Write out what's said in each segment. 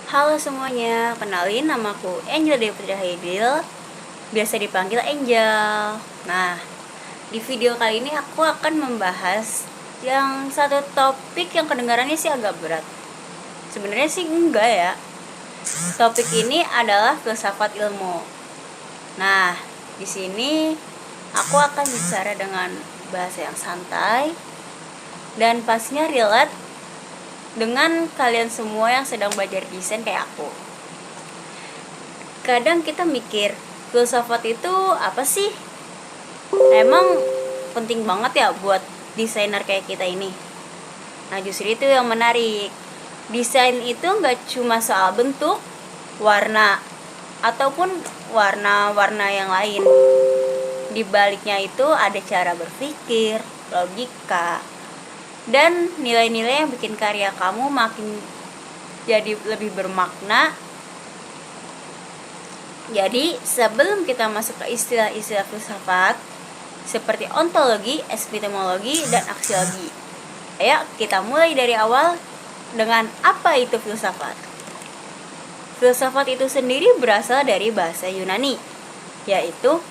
Halo semuanya, kenalin namaku Angel Dewi Putri Haidil, biasa dipanggil Angel. Nah, di video kali ini aku akan membahas yang satu topik yang kedengarannya sih agak berat. Sebenarnya sih enggak ya. Topik ini adalah filsafat ilmu. Nah, di sini aku akan bicara dengan bahasa yang santai dan pastinya relate dengan kalian semua yang sedang belajar desain kayak aku. Kadang kita mikir, filsafat itu apa sih? Emang penting banget ya buat desainer kayak kita ini? Nah, justru itu yang menarik. Desain itu nggak cuma soal bentuk, warna, ataupun warna-warna yang lain. Di baliknya itu ada cara berpikir, logika, dan nilai-nilai yang bikin karya kamu makin jadi lebih bermakna. Jadi sebelum kita masuk ke istilah-istilah filsafat seperti ontologi, epistemologi, dan aksiologi, ayo kita mulai dari awal dengan apa itu filsafat. Filsafat itu sendiri berasal dari bahasa Yunani, yaitu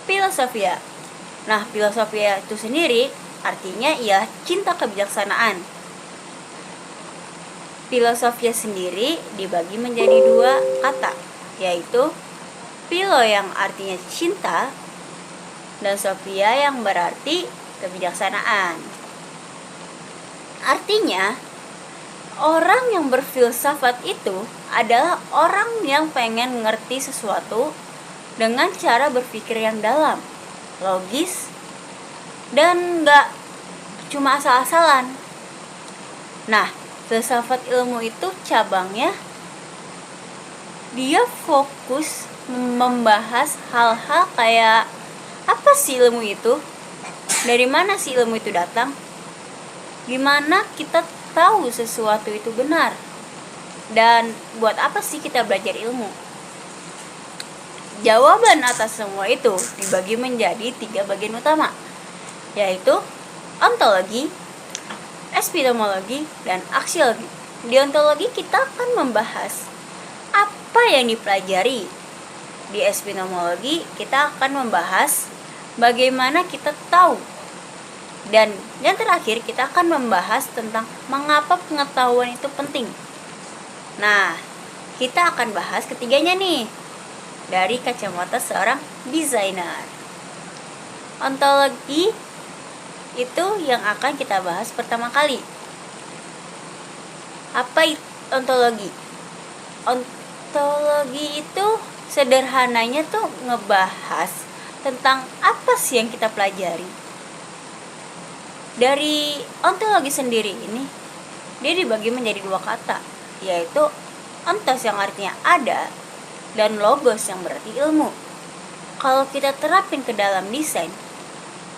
filosofia. Nah, filosofia itu sendiri artinya ialah cinta kebijaksanaan. Filosofia sendiri dibagi menjadi dua kata, yaitu philo yang artinya cinta dan sophia yang berarti kebijaksanaan. Artinya, orang yang berfilsafat itu adalah orang yang pengen mengerti sesuatu dengan cara berpikir yang dalam, logis, dan gak cuma asal-asalan. Nah, filsafat ilmu itu cabangnya dia fokus membahas hal-hal kayak apa sih ilmu itu, dari mana sih ilmu itu datang, gimana kita tahu sesuatu itu benar, dan buat apa sih kita belajar ilmu. Jawaban atas semua itu dibagi menjadi 3 bagian utama, yaitu ontologi, epistemologi, dan aksiologi. Di ontologi kita akan membahas apa yang dipelajari. Di epistemologi kita akan membahas bagaimana kita tahu. Dan yang terakhir kita akan membahas tentang mengapa pengetahuan itu penting. Nah, kita akan bahas ketiganya nih dari kacamata seorang desainer. Ontologi itu yang akan kita bahas pertama kali. Apa itu ontologi? Ontologi itu sederhananya tuh ngebahas tentang apa sih yang kita pelajari. Dari ontologi sendiri ini, dia dibagi menjadi 2 kata, yaitu ontos yang artinya ada dan logos yang berarti ilmu. Kalau kita terapin ke dalam desain,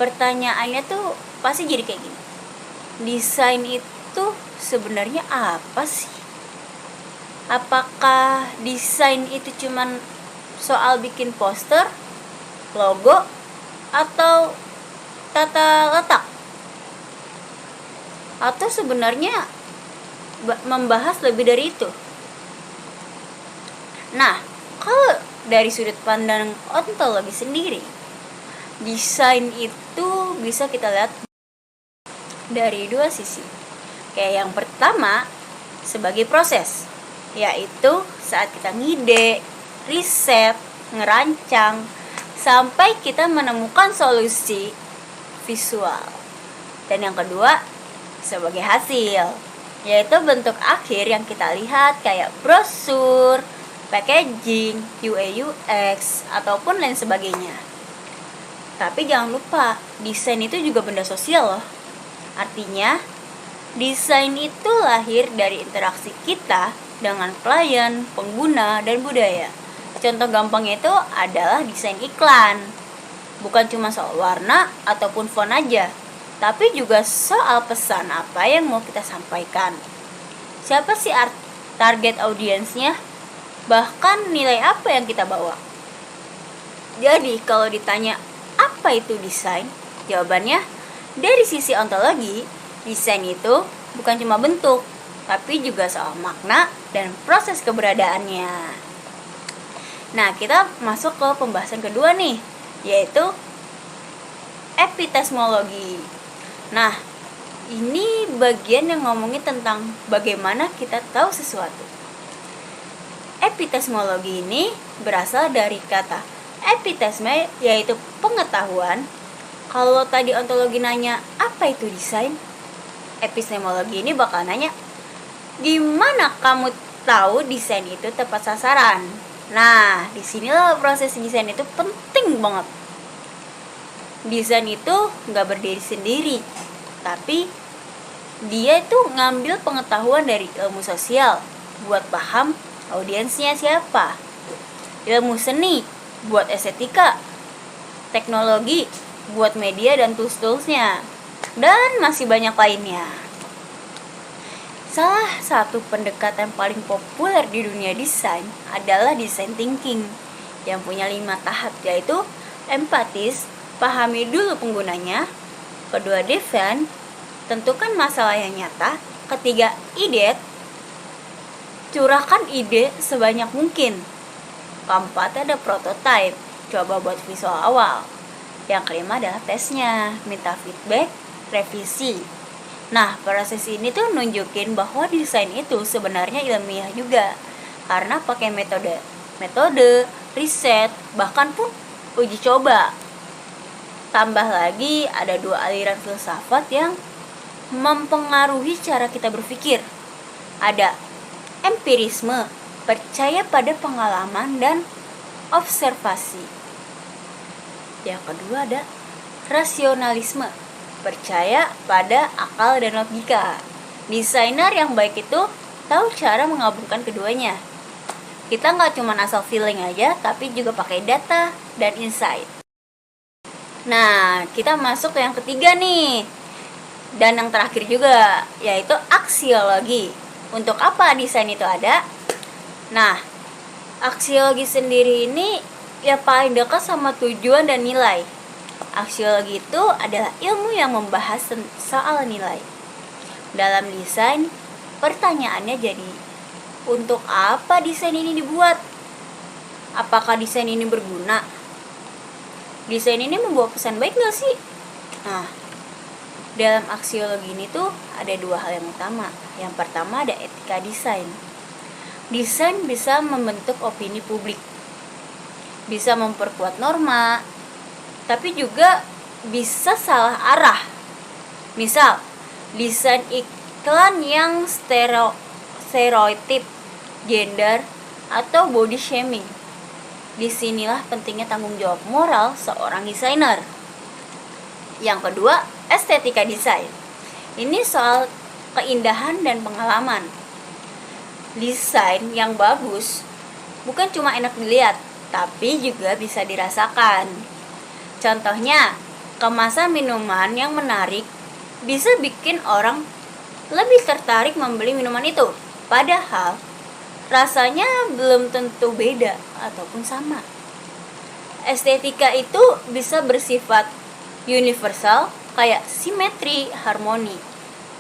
pertanyaannya tuh pasti jadi kayak gini. Desain itu sebenarnya apa sih? Apakah desain itu cuman soal bikin poster, logo, atau tata letak? Atau sebenarnya membahas lebih dari itu? Nah, kalau dari sudut pandang ontologi sendiri, desain itu bisa kita lihat dari 2 sisi. Kayak yang pertama, sebagai proses, yaitu saat kita ngide, riset, ngerancang, sampai kita menemukan solusi visual. Dan yang kedua, sebagai hasil, yaitu bentuk akhir yang kita lihat kayak brosur, packaging, UI UX, ataupun lain sebagainya. Tapi jangan lupa, desain itu juga benda sosial loh. Artinya, desain itu lahir dari interaksi kita dengan klien, pengguna, dan budaya. Contoh gampangnya itu adalah desain iklan. Bukan cuma soal warna ataupun font aja, tapi juga soal pesan apa yang mau kita sampaikan. Siapa sih target audiensnya? Bahkan nilai apa yang kita bawa. Jadi kalau ditanya apa itu desain? Jawabannya, dari sisi ontologi, desain itu bukan cuma bentuk, tapi juga soal makna dan proses keberadaannya. Nah, kita masuk ke pembahasan kedua nih, yaitu epistemologi. Nah, ini bagian yang ngomongin tentang bagaimana kita tahu sesuatu. Epistemologi ini berasal dari kata epistemai, yaitu pengetahuan. Kalau tadi ontologi nanya apa itu desain, epistemologi ini bakal nanya gimana kamu tahu desain itu tepat sasaran. Nah, disinilah proses desain itu penting banget. Desain itu nggak berdiri sendiri, tapi dia itu ngambil pengetahuan dari ilmu sosial buat paham audiensnya siapa, ilmu seni buat estetika, teknologi buat media dan tools-toolsnya, dan masih banyak lainnya. Salah satu pendekatan paling populer di dunia desain adalah design thinking yang punya 5 tahap, yaitu empatis, pahami dulu penggunanya, kedua define, tentukan masalah yang nyata, ketiga ide, curahkan ide sebanyak mungkin, keempat ada prototype, coba buat visual awal, yang kelima adalah tesnya, minta feedback, revisi. Nah, proses ini tuh nunjukin bahwa desain itu sebenarnya ilmiah juga, karena pakai metode, riset, bahkan pun uji coba. Tambah lagi ada 2 aliran filsafat yang mempengaruhi cara kita berpikir. Ada empirisme, percaya pada pengalaman dan observasi. Yang kedua ada rasionalisme, percaya pada akal dan logika. Desainer yang baik itu tahu cara menggabungkan keduanya. Kita nggak cuma asal feeling aja, tapi juga pakai data dan insight. Nah, kita masuk ke yang ketiga nih, dan yang terakhir juga, yaitu aksiologi. Untuk apa desain itu ada? Nah, aksiologi sendiri ini ya paling dekat sama tujuan dan nilai. Aksiologi itu adalah ilmu yang membahas soal nilai. Dalam desain, pertanyaannya jadi, untuk apa desain ini dibuat? Apakah desain ini berguna? Desain ini membawa pesan baik gak sih? Nah, dalam aksiologi ini tuh ada 2 hal yang utama. Yang pertama ada etika desain. Desain bisa membentuk opini publik, bisa memperkuat norma, tapi juga bisa salah arah. Misal, desain iklan yang stereotip, gender, atau body shaming. Disinilah pentingnya tanggung jawab moral seorang desainer. Yang kedua, estetika desain. Ini soal keindahan dan pengalaman. Desain yang bagus bukan cuma enak dilihat, tapi juga bisa dirasakan. Contohnya, kemasan minuman yang menarik bisa bikin orang lebih tertarik membeli minuman itu. Padahal, rasanya belum tentu beda ataupun sama. Estetika itu bisa bersifat universal, kayak simetri, harmoni,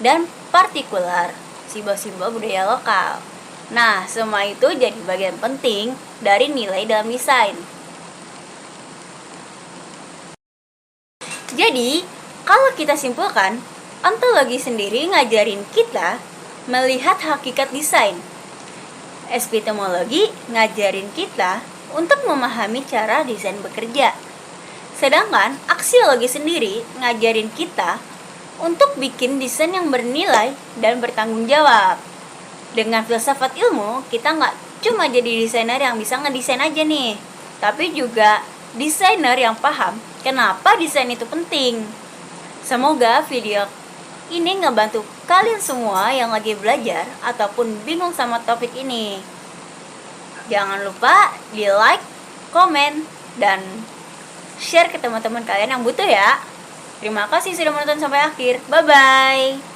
dan partikular, simbol-simbol budaya lokal. Nah, semua itu jadi bagian penting dari nilai dalam desain. Jadi, kalau kita simpulkan, ontologi sendiri ngajarin kita melihat hakikat desain. Epistemologi ngajarin kita untuk memahami cara desain bekerja. Sedangkan aksiologi sendiri ngajarin kita untuk bikin desain yang bernilai dan bertanggung jawab. Dengan filsafat ilmu, kita nggak cuma jadi desainer yang bisa ngedesain aja nih, tapi juga desainer yang paham kenapa desain itu penting. Semoga video ini ngebantu kalian semua yang lagi belajar ataupun bingung sama topik ini. Jangan lupa di like, komen, dan share ke teman-teman kalian yang butuh ya. Terima kasih sudah menonton sampai akhir. Bye-bye.